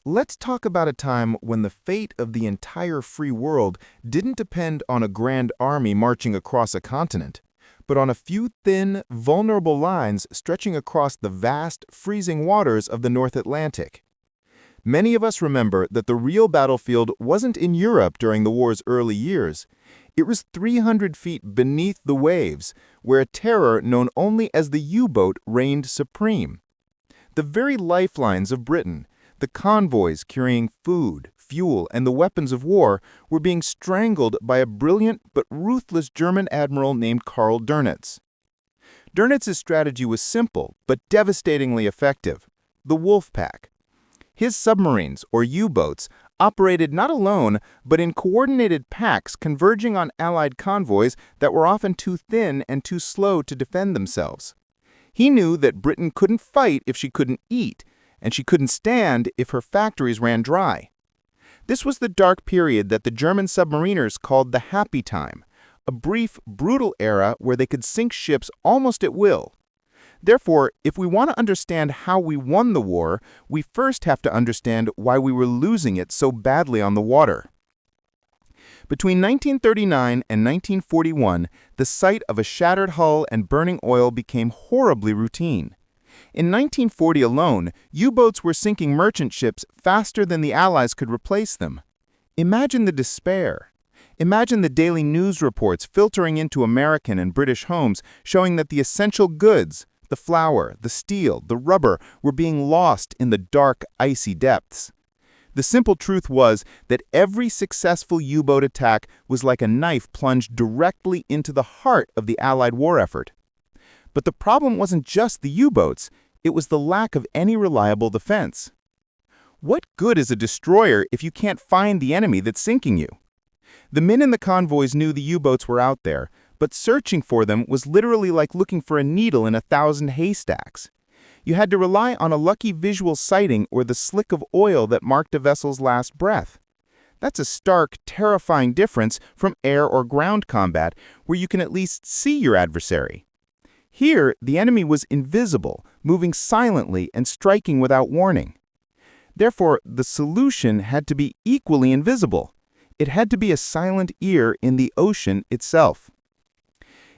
Let's talk about a time when the fate of the entire free world didn't depend on a grand army marching across a continent, but on a few thin, vulnerable lines stretching across the vast, freezing waters of the North Atlantic. Many of us remember that the real battlefield wasn't in Europe during the war's early years. It was 300 feet beneath the waves, where a terror known only as the U-boat reigned supreme. The very lifelines of Britain, the convoys carrying food, fuel, and the weapons of war, were being strangled by a brilliant but ruthless German admiral named Karl Dönitz. Dönitz's strategy was simple but devastatingly effective: the Wolfpack. His submarines, or U-boats, operated not alone but in coordinated packs converging on Allied convoys that were often too thin and too slow to defend themselves. He knew that Britain couldn't fight if she couldn't eat, and she couldn't stand if her factories ran dry. This was the dark period that the German submariners called the happy time, a brief, brutal era where they could sink ships almost at will. Therefore, if we want to understand how we won the war, we first have to understand why we were losing it so badly on the water. Between 1939 and 1941, the sight of a shattered hull and burning oil became horribly routine. In 1940 alone, U-boats were sinking merchant ships faster than the Allies could replace them. Imagine the despair. Imagine the daily news reports filtering into American and British homes showing that the essential goods, the flour, the steel, the rubber, were being lost in the dark, icy depths. The simple truth was that every successful U-boat attack was like a knife plunged directly into the heart of the Allied war effort. But the problem wasn't just the U-boats, it was the lack of any reliable defense. What good is a destroyer if you can't find the enemy that's sinking you? The men in the convoys knew the U-boats were out there, but searching for them was literally like looking for a needle in 1,000 haystacks. You had to rely on a lucky visual sighting or the slick of oil that marked a vessel's last breath. That's a stark, terrifying difference from air or ground combat, where you can at least see your adversary. Here, the enemy was invisible, moving silently and striking without warning. Therefore, the solution had to be equally invisible. It had to be a silent ear in the ocean itself.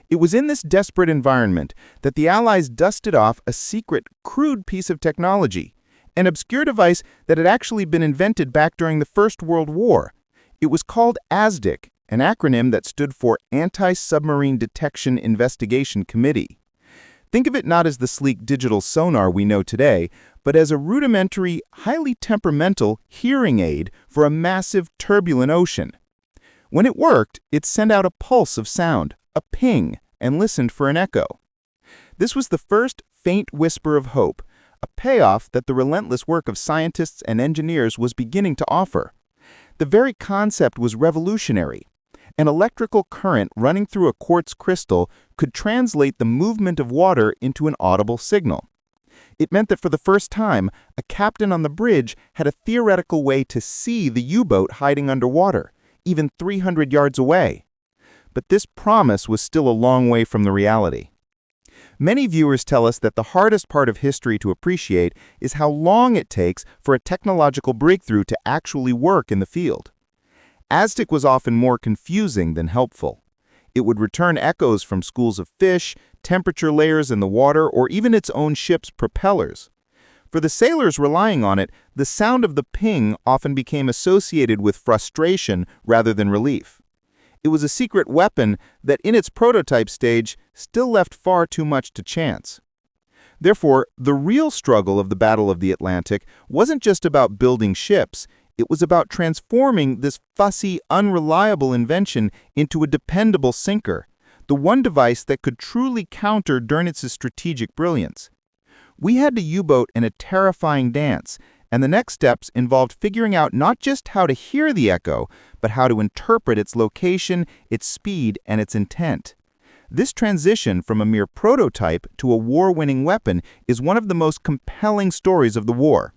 It was in this desperate environment that the Allies dusted off a secret, crude piece of technology, an obscure device that had actually been invented back during the First World War. It was called ASDIC, an acronym that stood for Anti-Submarine Detection Investigation Committee. Think of it not as the sleek digital sonar we know today, but as a rudimentary, highly temperamental hearing aid for a massive, turbulent ocean. When it worked, it sent out a pulse of sound, a ping, and listened for an echo. This was the first faint whisper of hope, a payoff that the relentless work of scientists and engineers was beginning to offer. The very concept was revolutionary. An electrical current running through a quartz crystal could translate the movement of water into an audible signal. It meant that for the first time, a captain on the bridge had a theoretical way to see the U-boat hiding underwater, even 300 yards away. But this promise was still a long way from the reality. Many viewers tell us that the hardest part of history to appreciate is how long it takes for a technological breakthrough to actually work in the field. ASDIC was often more confusing than helpful. It would return echoes from schools of fish, temperature layers in the water, or even its own ship's propellers. For the sailors relying on it, the sound of the ping often became associated with frustration rather than relief. It was a secret weapon that, in its prototype stage, still left far too much to chance. Therefore, the real struggle of the Battle of the Atlantic wasn't just about building ships. It was about transforming this fussy, unreliable invention into a dependable sinker, the one device that could truly counter Dönitz's strategic brilliance. We had the U-boat in a terrifying dance, and the next steps involved figuring out not just how to hear the echo, but how to interpret its location, its speed, and its intent. This transition from a mere prototype to a war-winning weapon is one of the most compelling stories of the war.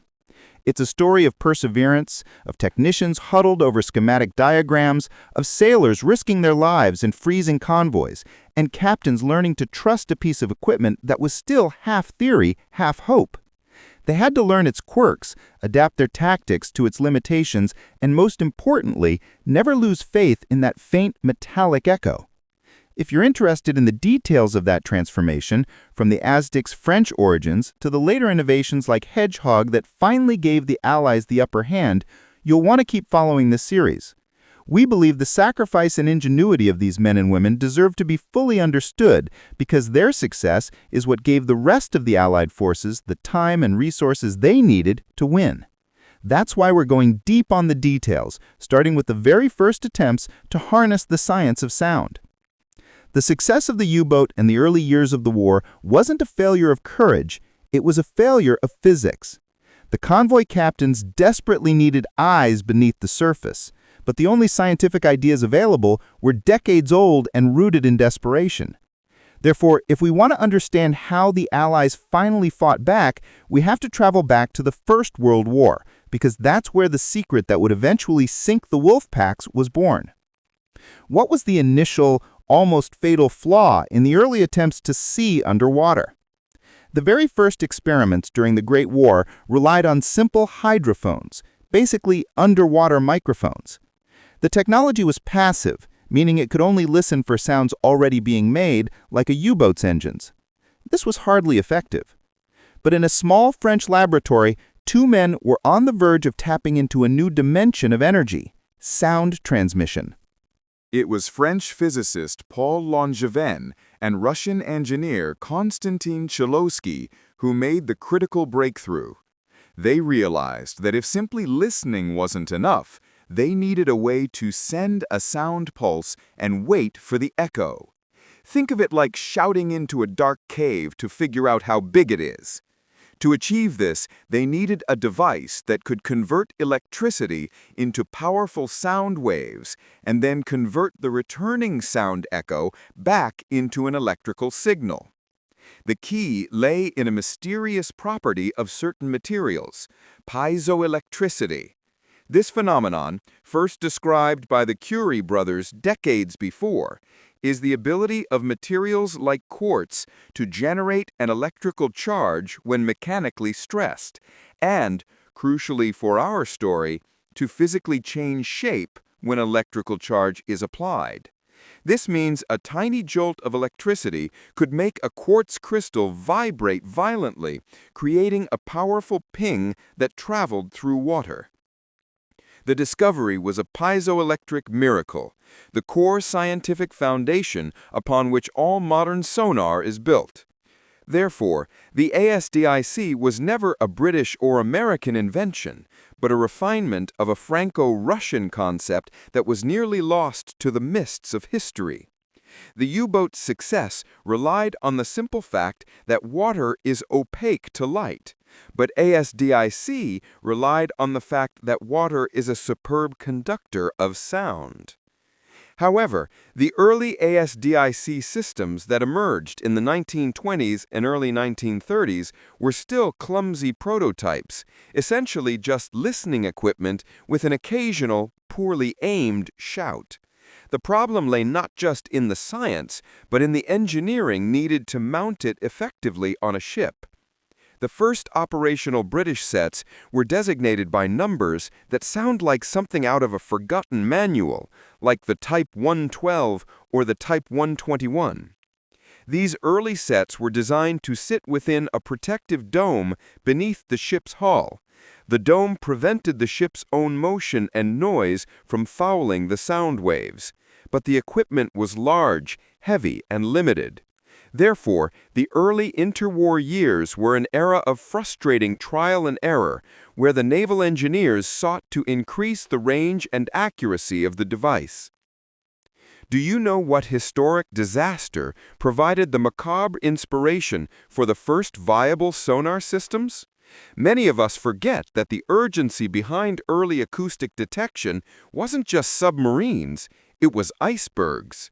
It's a story of perseverance, of technicians huddled over schematic diagrams, of sailors risking their lives in freezing convoys, and captains learning to trust a piece of equipment that was still half theory, half hope. They had to learn its quirks, adapt their tactics to its limitations, and most importantly, never lose faith in that faint metallic echo. If you're interested in the details of that transformation, from the ASDIC's French origins to the later innovations like Hedgehog that finally gave the Allies the upper hand, you'll want to keep following this series. We believe the sacrifice and ingenuity of these men and women deserve to be fully understood because their success is what gave the rest of the Allied forces the time and resources they needed to win. That's why we're going deep on the details, starting with the very first attempts to harness the science of sound. The success of the U-boat in the early years of the war wasn't a failure of courage, it was a failure of physics. The convoy captains desperately needed eyes beneath the surface, but the only scientific ideas available were decades old and rooted in desperation. Therefore, if we want to understand how the Allies finally fought back, we have to travel back to the First World War, because that's where the secret that would eventually sink the Wolfpacks was born. What was the initial, almost fatal flaw in the early attempts to see underwater? The very first experiments during the Great War relied on simple hydrophones, basically underwater microphones. The technology was passive, meaning it could only listen for sounds already being made, like a U-boat's engines. This was hardly effective. But in a small French laboratory, two men were on the verge of tapping into a new dimension of energy: sound transmission. It was French physicist Paul Langevin and Russian engineer Konstantin Chelyosky who made the critical breakthrough. They realized that if simply listening wasn't enough, they needed a way to send a sound pulse and wait for the echo. Think of it like shouting into a dark cave to figure out how big it is. To achieve this, they needed a device that could convert electricity into powerful sound waves and then convert the returning sound echo back into an electrical signal. The key lay in a mysterious property of certain materials: piezoelectricity. This phenomenon, first described by the Curie brothers decades before, is the ability of materials like quartz to generate an electrical charge when mechanically stressed, and, crucially for our story, to physically change shape when electrical charge is applied. This means a tiny jolt of electricity could make a quartz crystal vibrate violently, creating a powerful ping that traveled through water. The discovery was a piezoelectric miracle, the core scientific foundation upon which all modern sonar is built. Therefore, the ASDIC was never a British or American invention, but a refinement of a Franco-Russian concept that was nearly lost to the mists of history. The U-boat's success relied on the simple fact that water is opaque to light, but ASDIC relied on the fact that water is a superb conductor of sound. However, the early ASDIC systems that emerged in the 1920s and early 1930s were still clumsy prototypes, essentially just listening equipment with an occasional, poorly aimed shout. The problem lay not just in the science, but in the engineering needed to mount it effectively on a ship. The first operational British sets were designated by numbers that sound like something out of a forgotten manual, like the Type 112 or the Type 121. These early sets were designed to sit within a protective dome beneath the ship's hull. The dome prevented the ship's own motion and noise from fouling the sound waves, but the equipment was large, heavy, and limited. Therefore, the early interwar years were an era of frustrating trial and error, where the naval engineers sought to increase the range and accuracy of the device. Do you know what historic disaster provided the macabre inspiration for the first viable sonar systems? Many of us forget that the urgency behind early acoustic detection wasn't just submarines, it was icebergs.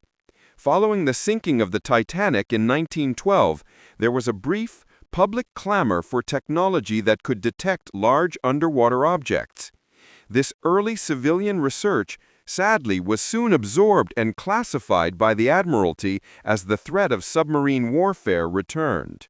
Following the sinking of the Titanic in 1912, there was a brief, public clamor for technology that could detect large underwater objects. This early civilian research, sadly, was soon absorbed and classified by the Admiralty as the threat of submarine warfare returned.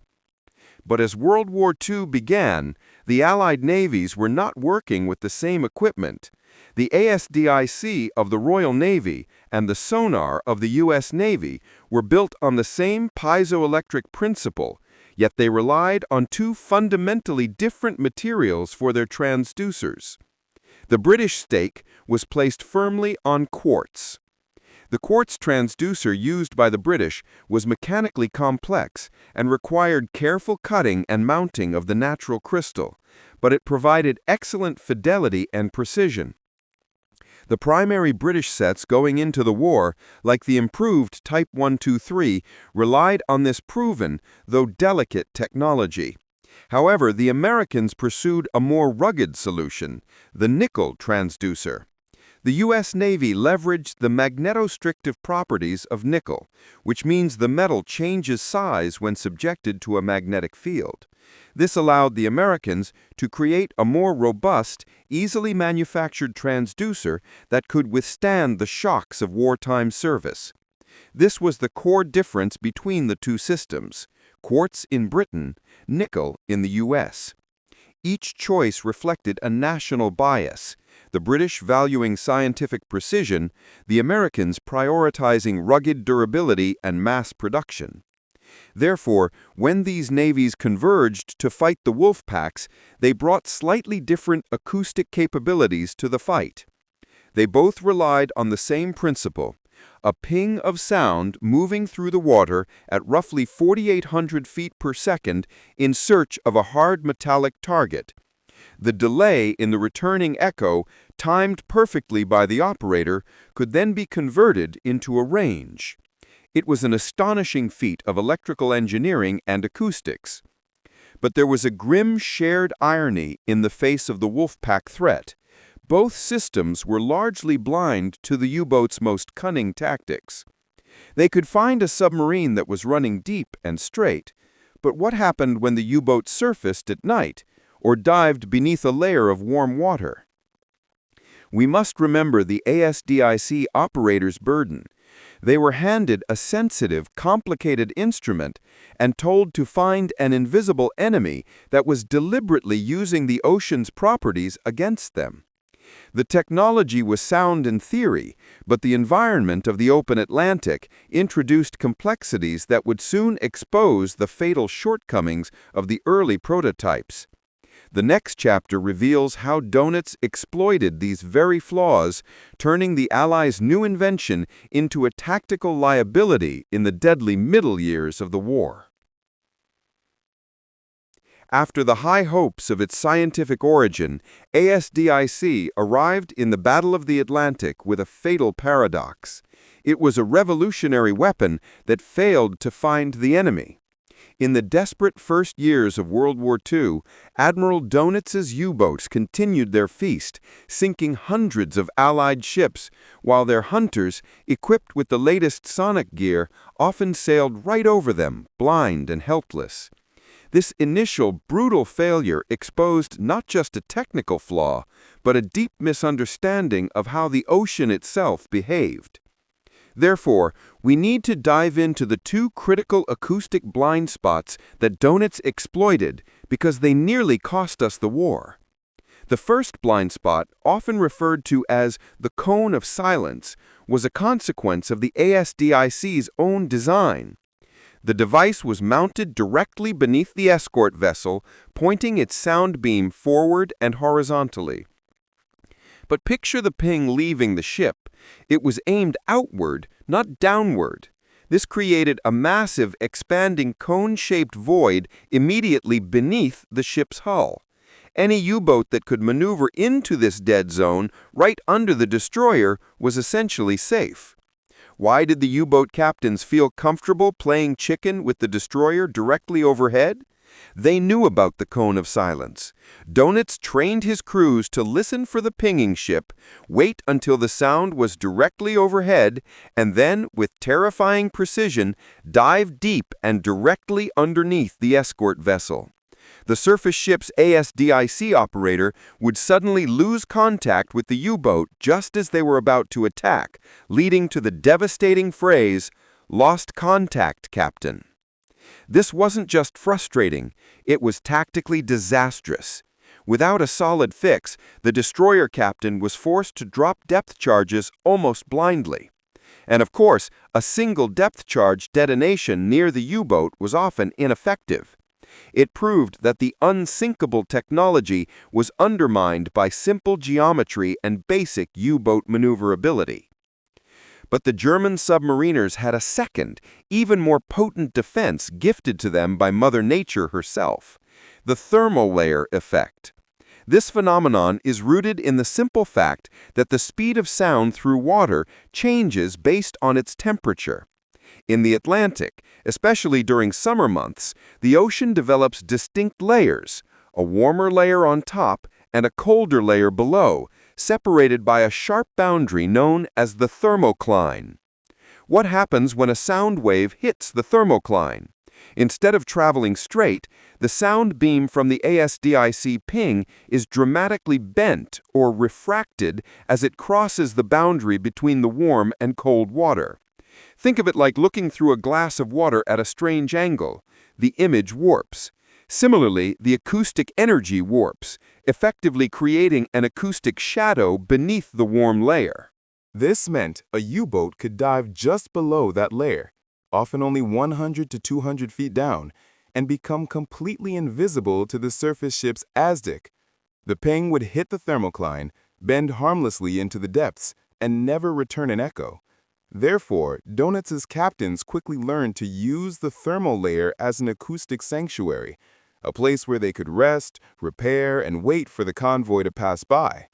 But as World War II began, The Allied navies were not working with the same equipment. The ASDIC of the Royal Navy and the sonar of the U.S. Navy were built on the same piezoelectric principle, yet they relied on two fundamentally different materials for their transducers. The British stake was placed firmly on quartz. The quartz transducer used by the British was mechanically complex and required careful cutting and mounting of the natural crystal, but it provided excellent fidelity and precision. The primary British sets going into the war, like the improved Type 123, relied on this proven, though delicate, technology. However, the Americans pursued a more rugged solution, the nickel transducer. The U.S. Navy leveraged the magnetostrictive properties of nickel, which means the metal changes size when subjected to a magnetic field. This allowed the Americans to create a more robust, easily manufactured transducer that could withstand the shocks of wartime service. This was the core difference between the two systems: quartz in Britain, nickel in the U.S. Each choice reflected a national bias, the British valuing scientific precision, the Americans prioritizing rugged durability and mass production. Therefore, when these navies converged to fight the Wolfpacks, they brought slightly different acoustic capabilities to the fight. They both relied on the same principle: a ping of sound moving through the water at roughly 4,800 feet per second in search of a hard metallic target. The delay in the returning echo, timed perfectly by the operator, could then be converted into a range. It was an astonishing feat of electrical engineering and acoustics. But there was a grim shared irony in the face of the Wolfpack threat. Both systems were largely blind to the U-boat's most cunning tactics. They could find a submarine that was running deep and straight, but what happened when the U-boat surfaced at night or dived beneath a layer of warm water? We must remember the ASDIC operator's burden. They were handed a sensitive, complicated instrument and told to find an invisible enemy that was deliberately using the ocean's properties against them. The technology was sound in theory, but the environment of the open Atlantic introduced complexities that would soon expose the fatal shortcomings of the early prototypes. The next chapter reveals how Doenitz exploited these very flaws, turning the Allies' new invention into a tactical liability in the deadly middle years of the war. After the high hopes of its scientific origin, ASDIC arrived in the Battle of the Atlantic with a fatal paradox. It was a revolutionary weapon that failed to find the enemy. In the desperate first years of World War II, Admiral Dönitz's U-boats continued their feast, sinking hundreds of Allied ships, while their hunters, equipped with the latest sonic gear, often sailed right over them, blind and helpless. This initial brutal failure exposed not just a technical flaw, but a deep misunderstanding of how the ocean itself behaved. Therefore, we need to dive into the two critical acoustic blind spots that Dönitz exploited because they nearly cost us the war. The first blind spot, often referred to as the cone of silence, was a consequence of the ASDIC's own design. The device was mounted directly beneath the escort vessel, pointing its sound beam forward and horizontally. But picture the ping leaving the ship. It was aimed outward, not downward. This created a massive, expanding cone-shaped void immediately beneath the ship's hull. Any U-boat that could maneuver into this dead zone, right under the destroyer, was essentially safe. Why did the U-boat captains feel comfortable playing chicken with the destroyer directly overhead? They knew about the cone of silence. Doenitz trained his crews to listen for the pinging ship, wait until the sound was directly overhead, and then, with terrifying precision, dive deep and directly underneath the escort vessel. The surface ship's ASDIC operator would suddenly lose contact with the U-boat just as they were about to attack, leading to the devastating phrase, "Lost contact, Captain." This wasn't just frustrating, it was tactically disastrous. Without a solid fix, the destroyer captain was forced to drop depth charges almost blindly. And of course, a single depth charge detonation near the U-boat was often ineffective. It proved that the unsinkable technology was undermined by simple geometry and basic U-boat maneuverability. But the German submariners had a second, even more potent defense gifted to them by Mother Nature herself: the thermal layer effect. This phenomenon is rooted in the simple fact that the speed of sound through water changes based on its temperature. In the Atlantic, especially during summer months, the ocean develops distinct layers, a warmer layer on top and a colder layer below, separated by a sharp boundary known as the thermocline. What happens when a sound wave hits the thermocline? Instead of traveling straight, the sound beam from the ASDIC ping is dramatically bent or refracted as it crosses the boundary between the warm and cold water. Think of it like looking through a glass of water at a strange angle. The image warps. Similarly, the acoustic energy warps, effectively creating an acoustic shadow beneath the warm layer. This meant a U-boat could dive just below that layer, often only 100 to 200 feet down, and become completely invisible to the surface ship's ASDIC. The ping would hit the thermocline, bend harmlessly into the depths, and never return an echo. Therefore, Dönitz's captains quickly learned to use the thermal layer as an acoustic sanctuary, a place where they could rest, repair, and wait for the convoy to pass by.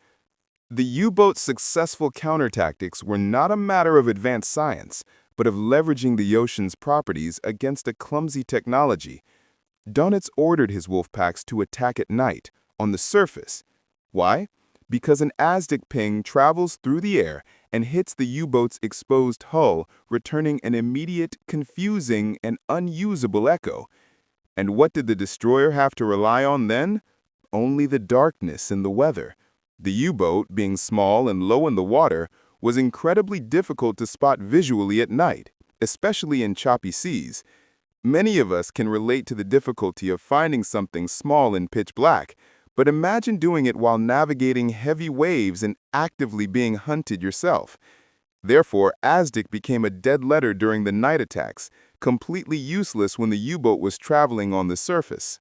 The U-boat's successful countertactics were not a matter of advanced science, but of leveraging the ocean's properties against a clumsy technology. Dönitz ordered his Wolfpacks to attack at night, on the surface. Why? Because an ASDIC ping travels through the air and hits the U-boat's exposed hull, returning an immediate, confusing, and unusable echo. And what did the destroyer have to rely on then? Only the darkness and the weather. The U-boat, being small and low in the water, was incredibly difficult to spot visually at night, especially in choppy seas. Many of us can relate to the difficulty of finding something small in pitch black, but imagine doing it while navigating heavy waves and actively being hunted yourself. Therefore, ASDIC became a dead letter during the night attacks, completely useless when the U-boat was traveling on the surface.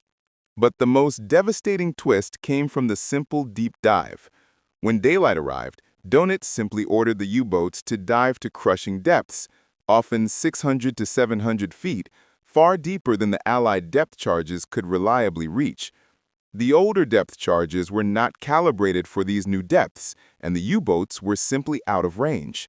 But the most devastating twist came from the simple deep dive. When daylight arrived, Doenitz simply ordered the U-boats to dive to crushing depths, often 600 to 700 feet, far deeper than the Allied depth charges could reliably reach. The older depth charges were not calibrated for these new depths, and the U-boats were simply out of range.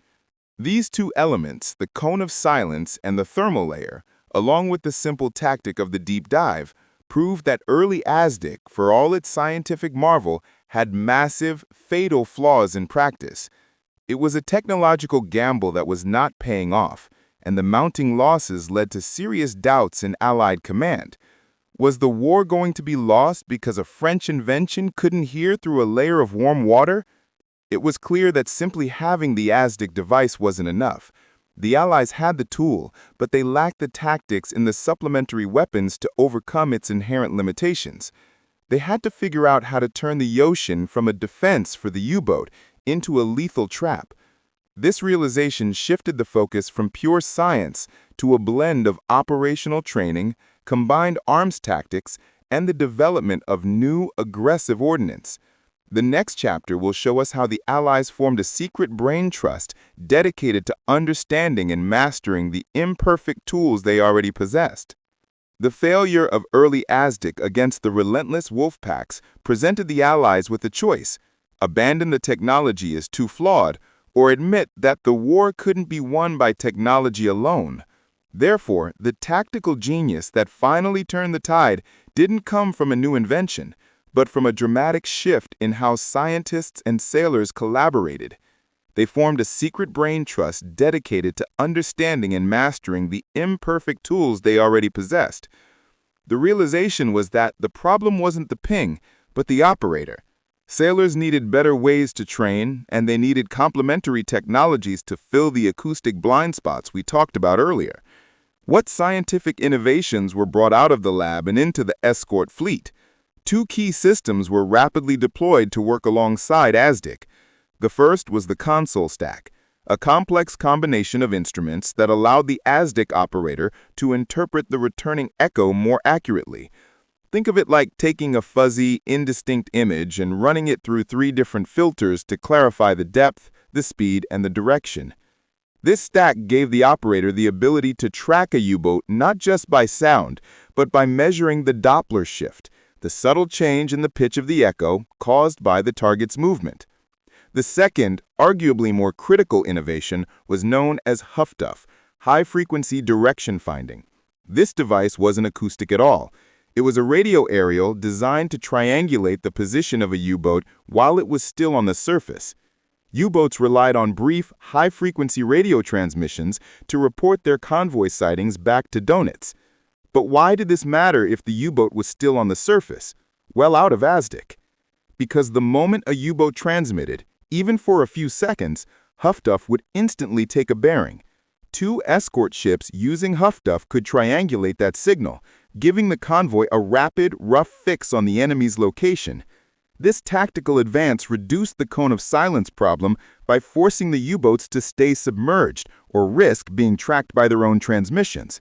These two elements, the cone of silence and the thermal layer, along with the simple tactic of the deep dive, proved that early ASDIC, for all its scientific marvel, had massive, fatal flaws in practice. It was a technological gamble that was not paying off, and the mounting losses led to serious doubts in Allied command. Was the war going to be lost because a French invention couldn't hear through a layer of warm water? It was clear that simply having the ASDIC device wasn't enough. The Allies had the tool, but they lacked the tactics and the supplementary weapons to overcome its inherent limitations. They had to figure out how to turn the ocean from a defense for the U-boat into a lethal trap. This realization shifted the focus from pure science to a blend of operational training, combined arms tactics, and the development of new, aggressive ordnance. The next chapter will show us how the Allies formed a secret brain trust dedicated to understanding and mastering the imperfect tools they already possessed. The failure of early ASDIC against the relentless Wolfpacks presented the Allies with a choice: abandon the technology as too flawed, or admit that the war couldn't be won by technology alone. Therefore, the tactical genius that finally turned the tide didn't come from a new invention, but from a dramatic shift in how scientists and sailors collaborated. They formed a secret brain trust dedicated to understanding and mastering the imperfect tools they already possessed. The realization was that the problem wasn't the ping, but the operator. Sailors needed better ways to train, and they needed complementary technologies to fill the acoustic blind spots we talked about earlier. What scientific innovations were brought out of the lab and into the escort fleet? Two key systems were rapidly deployed to work alongside ASDIC. The first was the console stack, a complex combination of instruments that allowed the ASDIC operator to interpret the returning echo more accurately. Think of it like taking a fuzzy, indistinct image and running it through 3 different filters to clarify the depth, the speed, and the direction. This stack gave the operator the ability to track a U-boat not just by sound, but by measuring the Doppler shift, the subtle change in the pitch of the echo caused by the target's movement. The second, arguably more critical innovation was known as HFDUF, high-frequency direction finding. This device wasn't acoustic at all. It was a radio aerial designed to triangulate the position of a U-boat while it was still on the surface. U-boats relied on brief, high-frequency radio transmissions to report their convoy sightings back to Dönitz. But why did this matter if the U-boat was still on the surface, well out of ASDIC? Because the moment a U-boat transmitted, even for a few seconds, HFDUF would instantly take a bearing. 2 escort ships using HFDUF could triangulate that signal, giving the convoy a rapid, rough fix on the enemy's location. This tactical advance reduced the cone of silence problem by forcing the U-boats to stay submerged or risk being tracked by their own transmissions.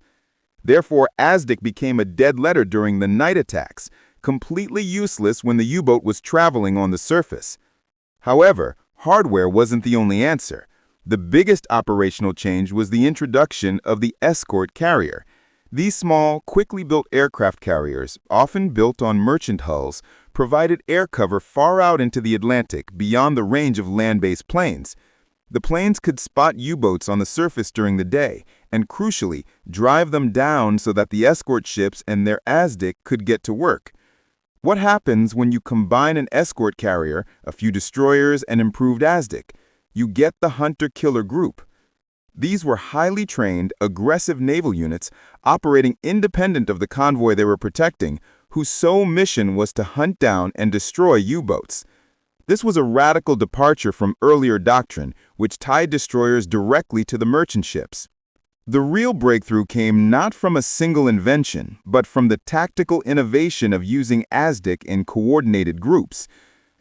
Therefore, ASDIC became a dead letter during the night attacks, completely useless when the U-boat was traveling on the surface. However, hardware wasn't the only answer. The biggest operational change was the introduction of the escort carrier. These small, quickly built aircraft carriers, often built on merchant hulls, provided air cover far out into the Atlantic beyond the range of land-based planes. The planes could spot U-boats on the surface during the day and, crucially, drive them down so that the escort ships and their ASDIC could get to work. What happens when you combine an escort carrier, a few destroyers, and improved ASDIC? You get the hunter-killer group. These were highly trained, aggressive naval units operating independent of the convoy they were protecting, whose sole mission was to hunt down and destroy U-boats. This was a radical departure from earlier doctrine, which tied destroyers directly to the merchant ships. The real breakthrough came not from a single invention, but from the tactical innovation of using ASDIC in coordinated groups.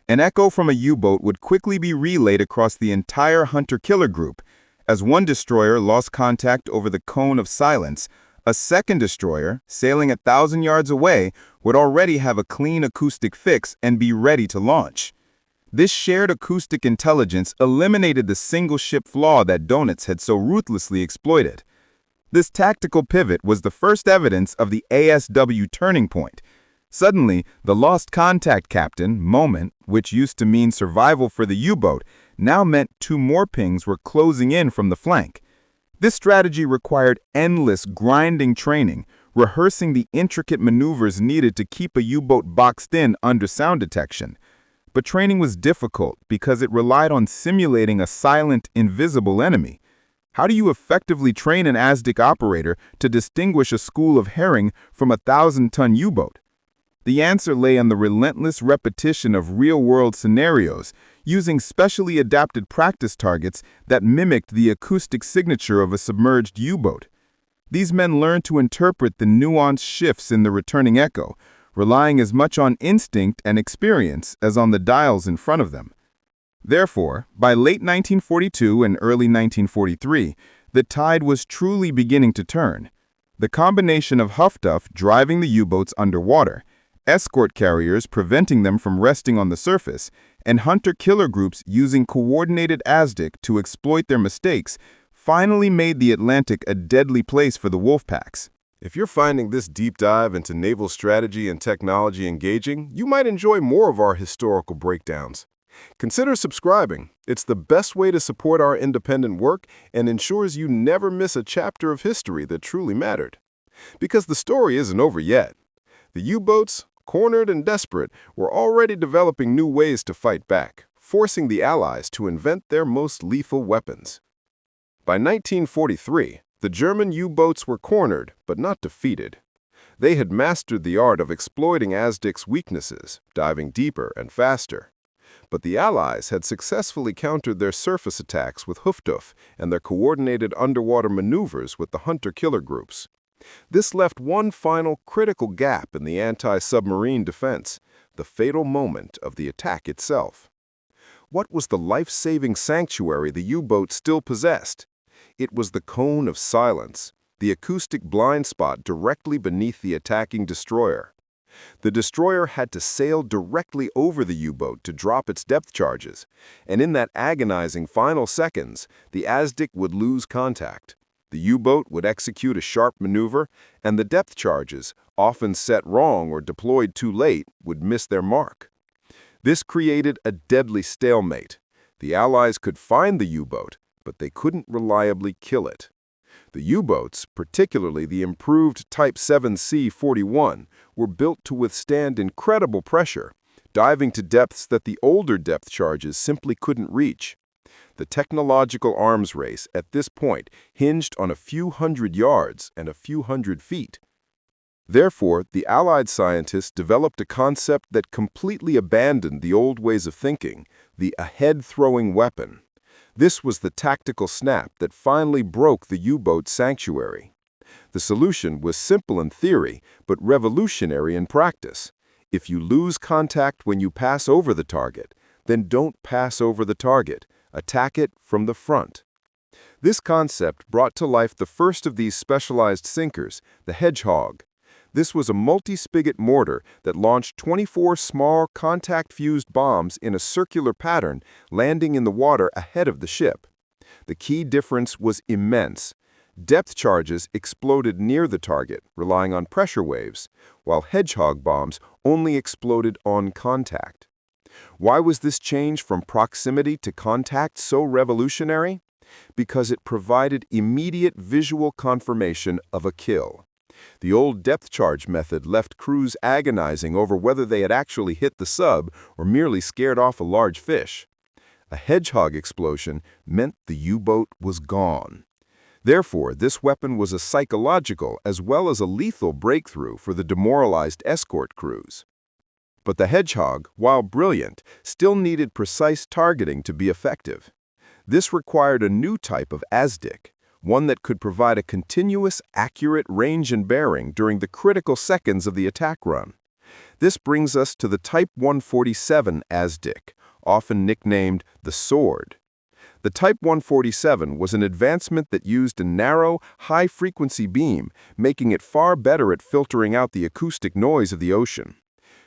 An echo from a U-boat would quickly be relayed across the entire hunter-killer group. As one destroyer lost contact over the cone of silence, a second destroyer, sailing 1,000 yards away, would already have a clean acoustic fix and be ready to launch. This shared acoustic intelligence eliminated the single-ship flaw that Doenitz had so ruthlessly exploited. This tactical pivot was the first evidence of the ASW turning point. Suddenly, the lost contact captain moment, which used to mean survival for the U-boat, now meant 2 more pings were closing in from the flank. This strategy required endless grinding training, rehearsing the intricate maneuvers needed to keep a U-boat boxed in under sound detection. But training was difficult because it relied on simulating a silent, invisible enemy. How do you effectively train an ASDIC operator to distinguish a school of herring from a 1,000-ton U-boat? The answer lay in the relentless repetition of real-world scenarios, using specially adapted practice targets that mimicked the acoustic signature of a submerged U-boat. These men learned to interpret the nuanced shifts in the returning echo, relying as much on instinct and experience as on the dials in front of them. Therefore, by late 1942 and early 1943, the tide was truly beginning to turn. The combination of HFDUF driving the U-boats underwater, escort carriers preventing them from resting on the surface, and hunter-killer groups using coordinated ASDIC to exploit their mistakes finally made the Atlantic a deadly place for the Wolfpacks. If you're finding this deep dive into naval strategy and technology engaging, you might enjoy more of our historical breakdowns. Consider subscribing. It's the best way to support our independent work and ensures you never miss a chapter of history that truly mattered. Because the story isn't over yet. The U-boats, cornered and desperate, were already developing new ways to fight back, forcing the Allies to invent their most lethal weapons. By 1943, the German U-boats were cornered, but not defeated. They had mastered the art of exploiting ASDIC's weaknesses, diving deeper and faster. But the Allies had successfully countered their surface attacks with HFDUF and their coordinated underwater maneuvers with the hunter-killer groups. This left one final critical gap in the anti-submarine defense: the fatal moment of the attack itself. What was the life-saving sanctuary the U-boat still possessed? It was the cone of silence, the acoustic blind spot directly beneath the attacking destroyer. The destroyer had to sail directly over the U-boat to drop its depth charges, and in that agonizing final seconds, the ASDIC would lose contact. The U-boat would execute a sharp maneuver, and the depth charges, often set wrong or deployed too late, would miss their mark. This created a deadly stalemate. The Allies could find the U-boat, but they couldn't reliably kill it. The U-boats, particularly the improved Type 7C-41, were built to withstand incredible pressure, diving to depths that the older depth charges simply couldn't reach. The technological arms race at this point hinged on a few hundred yards and a few hundred feet. Therefore, the Allied scientists developed a concept that completely abandoned the old ways of thinking, the ahead-throwing weapon. This was the tactical snap that finally broke the U-boat sanctuary. The solution was simple in theory, but revolutionary in practice. If you lose contact when you pass over the target, then don't pass over the target. Attack it from the front. This concept brought to life the first of these specialized sinkers, the Hedgehog. This was a multi-spigot mortar that launched 24 small contact-fused bombs in a circular pattern, landing in the water ahead of the ship. The key difference was immense. Depth charges exploded near the target, relying on pressure waves, while Hedgehog bombs only exploded on contact. Why was this change from proximity to contact so revolutionary? Because it provided immediate visual confirmation of a kill. The old depth charge method left crews agonizing over whether they had actually hit the sub or merely scared off a large fish. A Hedgehog explosion meant the U-boat was gone. Therefore, this weapon was a psychological as well as a lethal breakthrough for the demoralized escort crews. But the Hedgehog, while brilliant, still needed precise targeting to be effective. This required a new type of ASDIC, one that could provide a continuous, accurate range and bearing during the critical seconds of the attack run. This brings us to the Type 147 ASDIC, often nicknamed the Sword. The Type 147 was an advancement that used a narrow, high-frequency beam, making it far better at filtering out the acoustic noise of the ocean.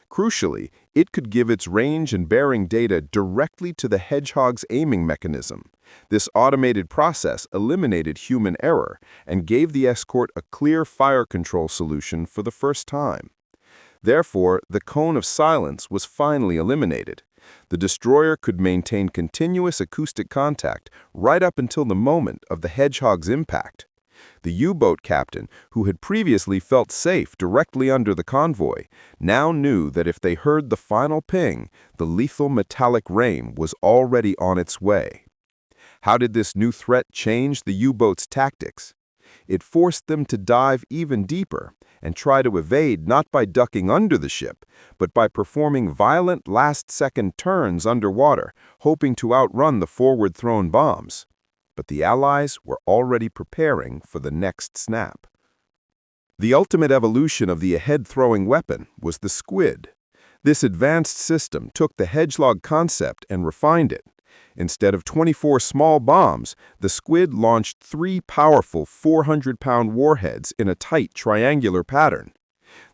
Crucially, it could give its range and bearing data directly to the Hedgehog's aiming mechanism. This automated process eliminated human error and gave the escort a clear fire control solution for the first time. Therefore, the cone of silence was finally eliminated. The destroyer could maintain continuous acoustic contact right up until the moment of the Hedgehog's impact. The U-boat captain, who had previously felt safe directly under the convoy, now knew that if they heard the final ping, the lethal metallic rain was already on its way. How did this new threat change the U-boat's tactics? It forced them to dive even deeper and try to evade not by ducking under the ship, but by performing violent last-second turns underwater, hoping to outrun the forward-thrown bombs. But the Allies were already preparing for the next snap. The ultimate evolution of the ahead-throwing weapon was the Squid. This advanced system took the Hedgehog concept and refined it. Instead of 24 small bombs, the Squid launched 3 powerful 400-pound warheads in a tight triangular pattern.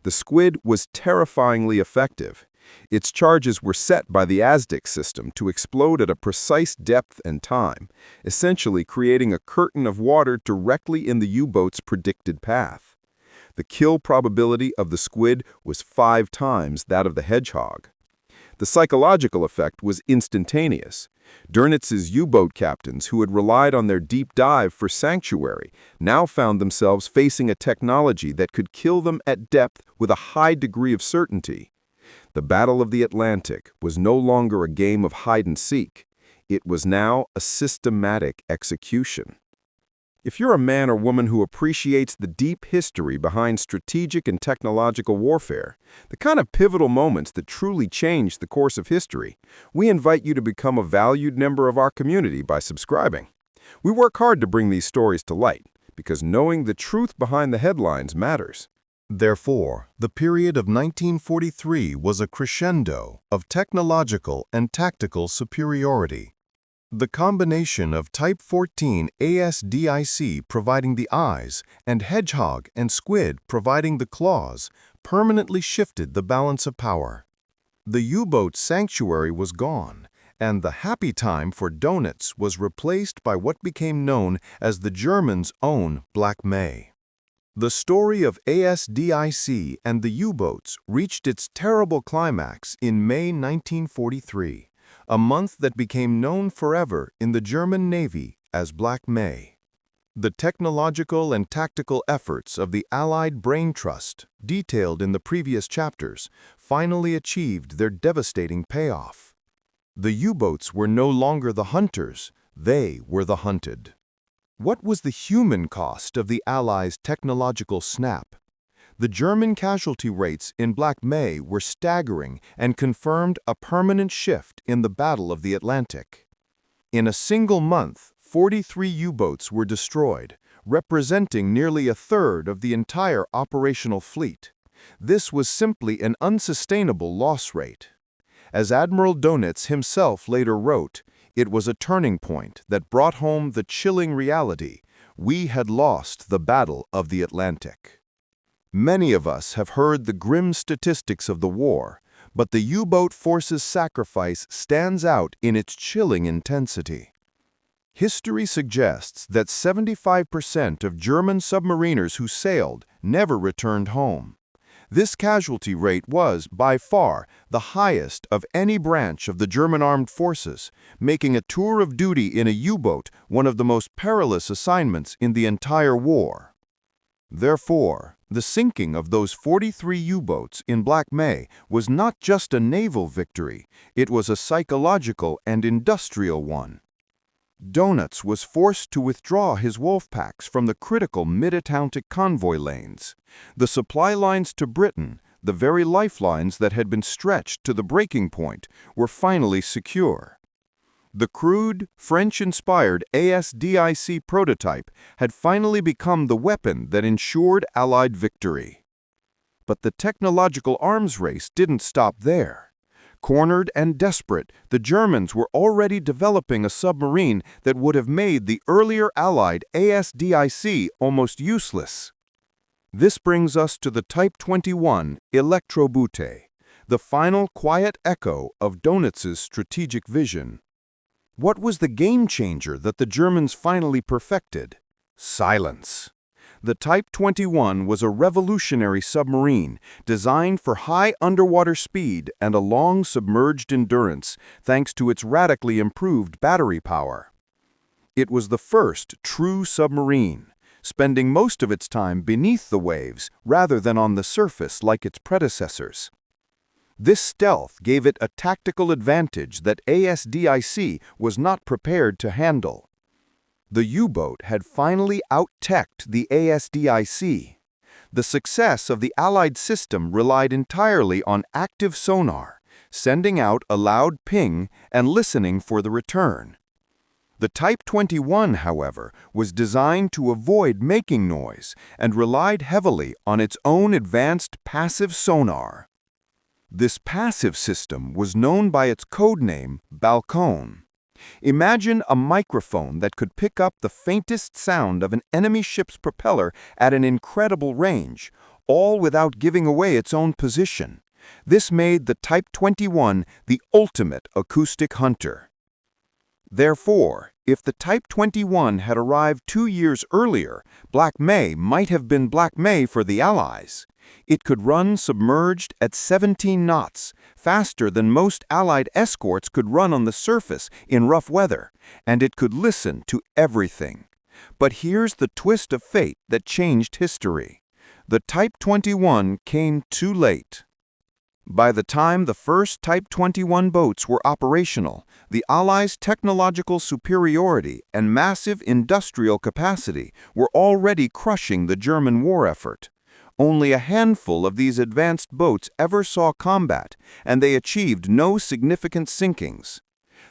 The Squid was terrifyingly effective. Its charges were set by the ASDIC system to explode at a precise depth and time, essentially creating a curtain of water directly in the U-boat's predicted path. The kill probability of the Squid was 5 times that of the Hedgehog. The psychological effect was instantaneous. Dönitz's U-boat captains, who had relied on their deep dive for sanctuary, now found themselves facing a technology that could kill them at depth with a high degree of certainty. The Battle of the Atlantic was no longer a game of hide-and-seek. It was now a systematic execution. If you're a man or woman who appreciates the deep history behind strategic and technological warfare, the kind of pivotal moments that truly changed the course of history, we invite you to become a valued member of our community by subscribing. We work hard to bring these stories to light, because knowing the truth behind the headlines matters. Therefore, the period of 1943 was a crescendo of technological and tactical superiority. The combination of Type 14 ASDIC providing the eyes and Hedgehog and Squid providing the claws permanently shifted the balance of power. The U-boat sanctuary was gone, and the happy time for Doenitz was replaced by what became known as the Germans' own Black May. The story of ASDIC and the U-boats reached its terrible climax in May 1943. A month that became known forever in the German Navy as Black May. The technological and tactical efforts of the Allied Brain Trust, detailed in the previous chapters, finally achieved their devastating payoff. The U-boats were no longer the hunters, they were the hunted. What was the human cost of the Allies' technological snap? The German casualty rates in Black May were staggering and confirmed a permanent shift in the Battle of the Atlantic. In a single month, 43 U-boats were destroyed, representing nearly a third of the entire operational fleet. This was simply an unsustainable loss rate. As Admiral Dönitz himself later wrote, it was a turning point that brought home the chilling reality: we had lost the Battle of the Atlantic. Many of us have heard the grim statistics of the war, but the U-boat force's sacrifice stands out in its chilling intensity. History suggests that 75% of German submariners who sailed never returned home. This casualty rate was, by far, the highest of any branch of the German armed forces, making a tour of duty in a U-boat one of the most perilous assignments in the entire war. Therefore, the sinking of those 43 U-boats in Black May was not just a naval victory, it was a psychological and industrial one. Doenitz was forced to withdraw his Wolfpacks from the critical mid-Atlantic convoy lanes. The supply lines to Britain, the very lifelines that had been stretched to the breaking point, were finally secure. The crude, French-inspired ASDIC prototype had finally become the weapon that ensured Allied victory. But the technological arms race didn't stop there. Cornered and desperate, the Germans were already developing a submarine that would have made the earlier Allied ASDIC almost useless. This brings us to the Type 21 Elektroboot, the final quiet echo of Dönitz's strategic vision. What was the game-changer that the Germans finally perfected? Silence. The Type 21 was a revolutionary submarine designed for high underwater speed and a long submerged endurance thanks to its radically improved battery power. It was the first true submarine, spending most of its time beneath the waves rather than on the surface like its predecessors. This stealth gave it a tactical advantage that ASDIC was not prepared to handle. The U-boat had finally out-teched the ASDIC. The success of the Allied system relied entirely on active sonar, sending out a loud ping and listening for the return. The Type 21, however, was designed to avoid making noise and relied heavily on its own advanced passive sonar. This passive system was known by its code name, Balcon. Imagine a microphone that could pick up the faintest sound of an enemy ship's propeller at an incredible range, all without giving away its own position. This made the Type 21 the ultimate acoustic hunter. Therefore, if the Type 21 had arrived 2 years earlier, Black May might have been Black May for the Allies. It could run submerged at 17 knots, faster than most Allied escorts could run on the surface in rough weather, and it could listen to everything. But here's the twist of fate that changed history. The Type 21 came too late. By the time the first Type 21 boats were operational, the Allies' technological superiority and massive industrial capacity were already crushing the German war effort. Only a handful of these advanced boats ever saw combat, and they achieved no significant sinkings.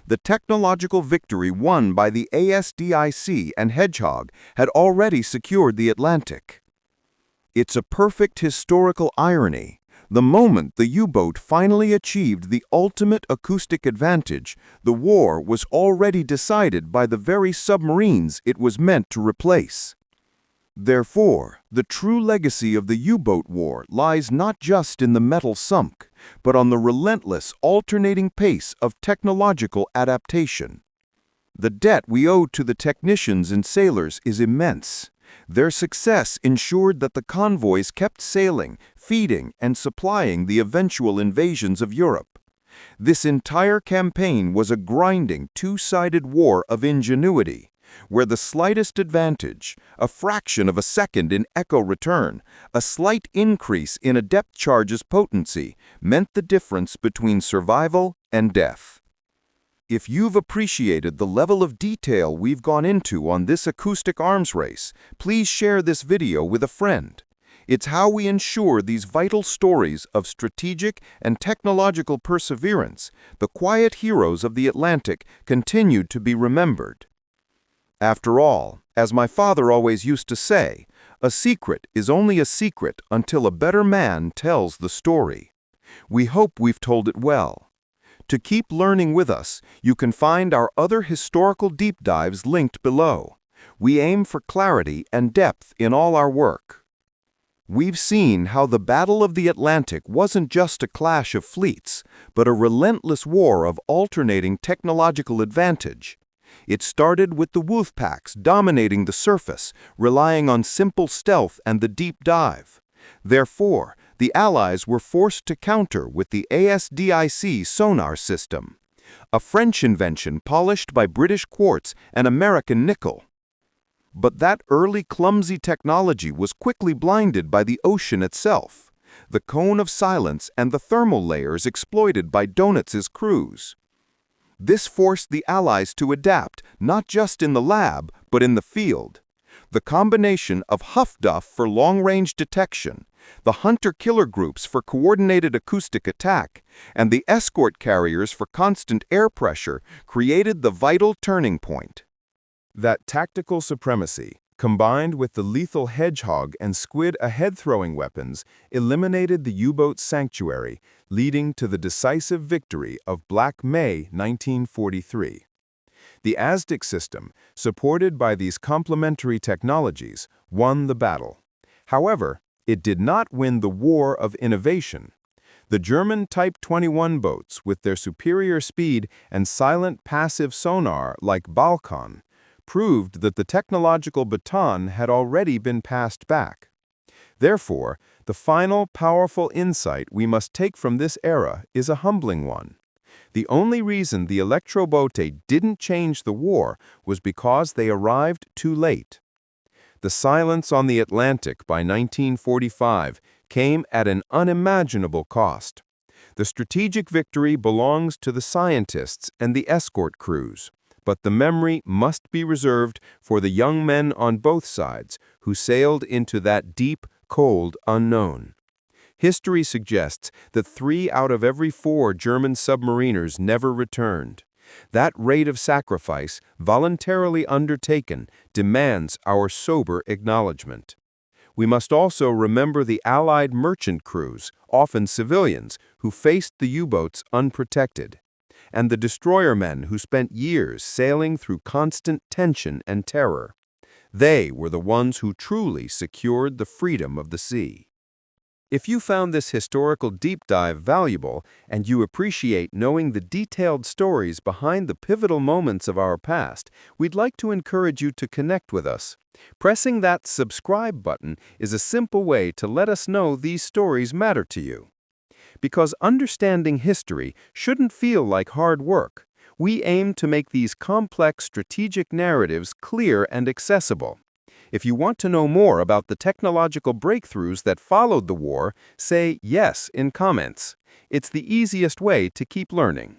The technological victory won by the ASDIC and Hedgehog had already secured the Atlantic. It's a perfect historical irony. The moment the U-boat finally achieved the ultimate acoustic advantage, the war was already decided by the very submarines it was meant to replace. Therefore, the true legacy of the U-boat war lies not just in the metal sunk, but on the relentless, alternating pace of technological adaptation. The debt we owe to the technicians and sailors is immense. Their success ensured that the convoys kept sailing, feeding, and supplying the eventual invasions of Europe. This entire campaign was a grinding, two-sided war of ingenuity, where the slightest advantage, a fraction of a second in echo return, a slight increase in a depth charge's potency, meant the difference between survival and death. If you've appreciated the level of detail we've gone into on this acoustic arms race, please share this video with a friend. It's how we ensure these vital stories of strategic and technological perseverance, the quiet heroes of the Atlantic, continued to be remembered. After all, as my father always used to say, a secret is only a secret until a better man tells the story. We hope we've told it well. To keep learning with us, you can find our other historical deep dives linked below. We aim for clarity and depth in all our work. We've seen how the Battle of the Atlantic wasn't just a clash of fleets, but a relentless war of alternating technological advantage. It started with the Wolfpacks dominating the surface, relying on simple stealth and the deep dive. Therefore, the Allies were forced to counter with the ASDIC Sonar system, a French invention polished by British quartz and American nickel. But that early clumsy technology was quickly blinded by the ocean itself, the cone of silence and the thermal layers exploited by Dönitz's crews. This forced the Allies to adapt, not just in the lab, but in the field. The combination of Huff-Duff for long-range detection, the hunter-killer groups for coordinated acoustic attack, and the escort carriers for constant air pressure created the vital turning point. That tactical supremacy, combined with the lethal Hedgehog and Squid ahead-throwing weapons, eliminated the U-boat sanctuary, leading to the decisive victory of Black May 1943. The ASDIC system, supported by these complementary technologies, won the battle. However, it did not win the war of innovation. The German Type 21 boats, with their superior speed and silent passive sonar like Balkan, proved that the technological baton had already been passed back. Therefore, the final powerful insight we must take from this era is a humbling one. The only reason the Electrobote didn't change the war was because they arrived too late. The silence on the Atlantic by 1945 came at an unimaginable cost. The strategic victory belongs to the scientists and the escort crews, but the memory must be reserved for the young men on both sides who sailed into that deep, cold unknown. History suggests that 3 out of every 4 German submariners never returned. That rate of sacrifice, voluntarily undertaken, demands our sober acknowledgement. We must also remember the Allied merchant crews, often civilians, who faced the U-boats unprotected, and the destroyer men who spent years sailing through constant tension and terror. They were the ones who truly secured the freedom of the sea. If you found this historical deep dive valuable and you appreciate knowing the detailed stories behind the pivotal moments of our past, we'd like to encourage you to connect with us. Pressing that subscribe button is a simple way to let us know these stories matter to you. Because understanding history shouldn't feel like hard work. We aim to make these complex strategic narratives clear and accessible. If you want to know more about the technological breakthroughs that followed the war, say yes in comments. It's the easiest way to keep learning.